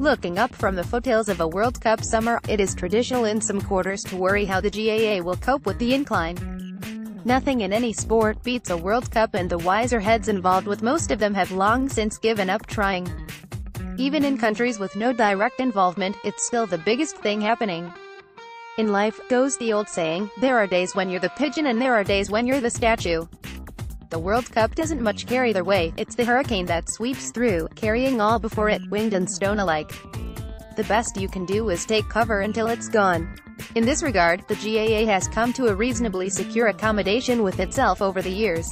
Looking up from the foothills of a World Cup summer, it is traditional in some quarters to worry how the GAA will cope with the incline. Nothing in any sport beats a World Cup, and the wiser heads involved with most of them have long since given up trying. Even in countries with no direct involvement, it's still the biggest thing happening. In life, goes the old saying, there are days when you're the pigeon and there are days when you're the statue. The World Cup doesn't much carry their way, it's the hurricane that sweeps through, carrying all before it, wind and stone alike. The best you can do is take cover until it's gone. In this regard, the GAA has come to a reasonably secure accommodation with itself over the years.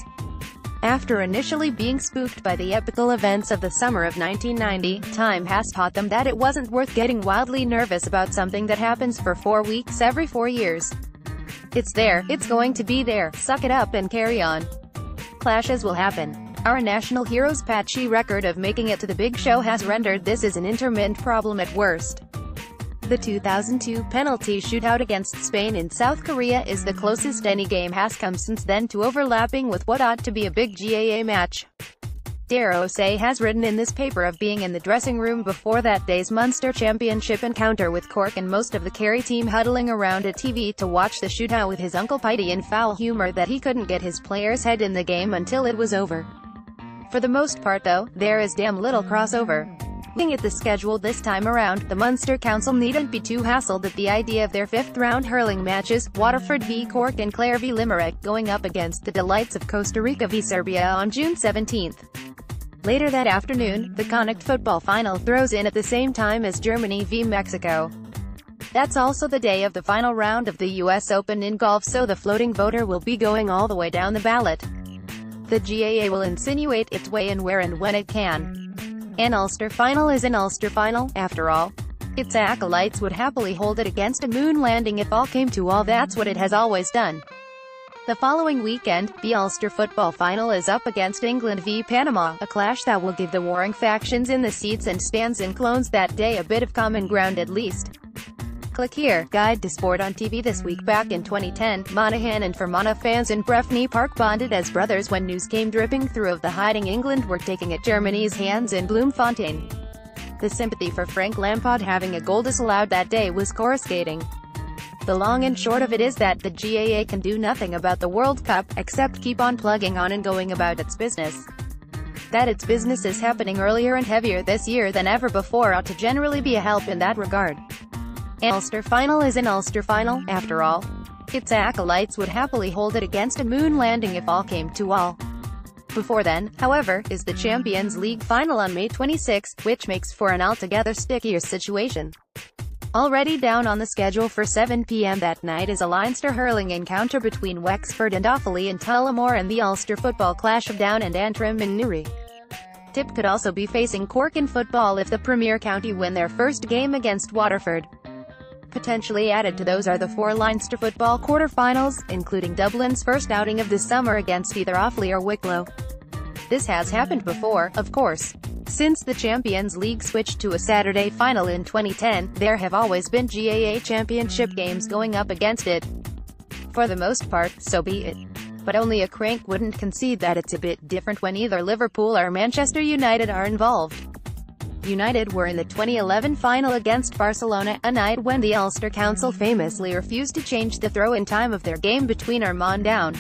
After initially being spooked by the epical events of the summer of 1990, time has taught them that it wasn't worth getting wildly nervous about something that happens for 4 weeks every 4 years. It's there, it's going to be there, suck it up and carry on. Clashes will happen. Our national hero's patchy record of making it to the big show has rendered this as an intermittent problem at worst. The 2002 penalty shootout against Spain in South Korea is the closest any game has come since then to overlapping with what ought to be a big GAA match. Darosay has written in this paper of being in the dressing room before that day's Munster Championship encounter with Cork, and most of the Kerry team huddling around a TV to watch the shootout with his Uncle Piety in foul humour that he couldn't get his players' head in the game until it was over. For the most part though, there is damn little crossover. Looking at the schedule this time around, the Munster Council needn't be too hassled at the idea of their fifth-round hurling matches, Waterford v Cork and Clare v Limerick, going up against the delights of Costa Rica v Serbia on June 17th. Later that afternoon, the Connacht football final throws in at the same time as Germany v Mexico. That's also the day of the final round of the US Open in golf, so the floating voter will be going all the way down the ballot. The GAA will insinuate its way in where and when it can. An Ulster final is an Ulster final, after all. Its acolytes would happily hold it against a moon landing if all came to all. That's what it has always done. The following weekend, the Ulster football final is up against England v Panama, a clash that will give the warring factions in the seats and stands in clones that day a bit of common ground at least. Click here, Guide to Sport on TV this week. Back in 2010, Monaghan and Fermanagh fans in Breffni Park bonded as brothers when news came dripping through of the hiding England were taking at Germany's hands in Bloemfontein. The sympathy for Frank Lampard having a goal disallowed that day was coruscating. The long and short of it is that the GAA can do nothing about the World Cup, except keep on plugging on and going about its business. That its business is happening earlier and heavier this year than ever before ought to generally be a help in that regard. An Ulster final is an Ulster final, after all. Its acolytes would happily hold it against a moon landing if all came to all. Before then, however, is the Champions League final on May 26, which makes for an altogether stickier situation. Already down on the schedule for 7 p.m. that night is a Leinster hurling encounter between Wexford and Offaly in Tullamore and the Ulster football clash of Down and Antrim in Newry. Tip could also be facing Cork in football if the Premier County win their first game against Waterford. Potentially added to those are the 4 Leinster football quarter-finals, including Dublin's first outing of the summer against either Offaly or Wicklow. This has happened before, of course. Since the Champions League switched to a Saturday final in 2010, there have always been GAA championship games going up against it. For the most part, so be it. But only a crank wouldn't concede that it's a bit different when either Liverpool or Manchester United are involved. United were in the 2011 final against Barcelona, a night when the Ulster Council famously refused to change the throw-in time of their game between Armagh Down.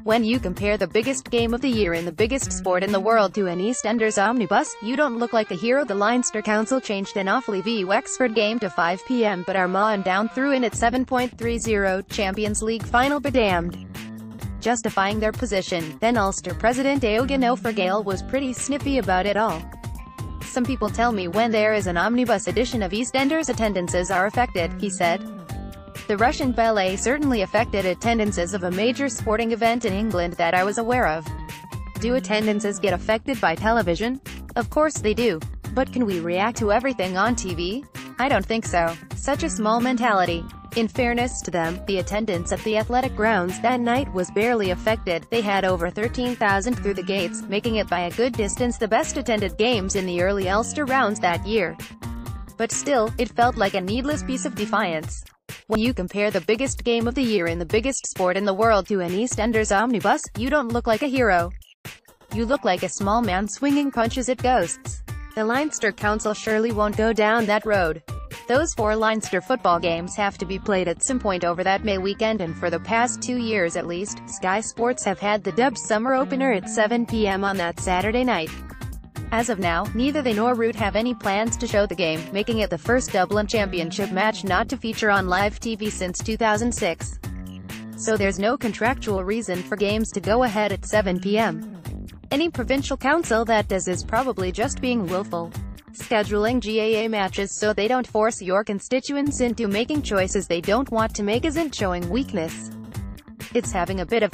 When you compare the biggest game of the year in the biggest sport in the world to an EastEnders omnibus, you don't look like a hero. The Leinster Council changed an Offaly v Wexford game to 5 p.m, but Armagh Down threw in at 7.30. Champions League final be damned. Justifying their position, then Ulster President Eoghan O'Fargale was pretty snippy about it all. Some people tell me when there is an omnibus edition of EastEnders attendances are affected, he said. The Russian ballet certainly affected attendances of a major sporting event in England that I was aware of. Do attendances get affected by television? Of course they do. But can we react to everything on TV? I don't think so. Such a small mentality. In fairness to them, the attendance at the athletic grounds that night was barely affected. They had over 13,000 through the gates, making it by a good distance the best attended games in the early Ulster rounds that year. But still, it felt like a needless piece of defiance. When you compare the biggest game of the year in the biggest sport in the world to an EastEnders omnibus, you don't look like a hero. You look like a small man swinging punches at ghosts. The Leinster Council surely won't go down that road. Those 4 Leinster football games have to be played at some point over that May weekend, and for the past 2 years at least, Sky Sports have had the dubbed summer opener at 7 p.m. on that Saturday night. As of now, neither they nor Root have any plans to show the game, making it the first Dublin Championship match not to feature on live TV since 2006. So there's no contractual reason for games to go ahead at 7 p.m. Any provincial council that does is probably just being willful, scheduling GAA matches so they don't force your constituents into making choices they don't want to make isn't showing weakness. It's having a bit of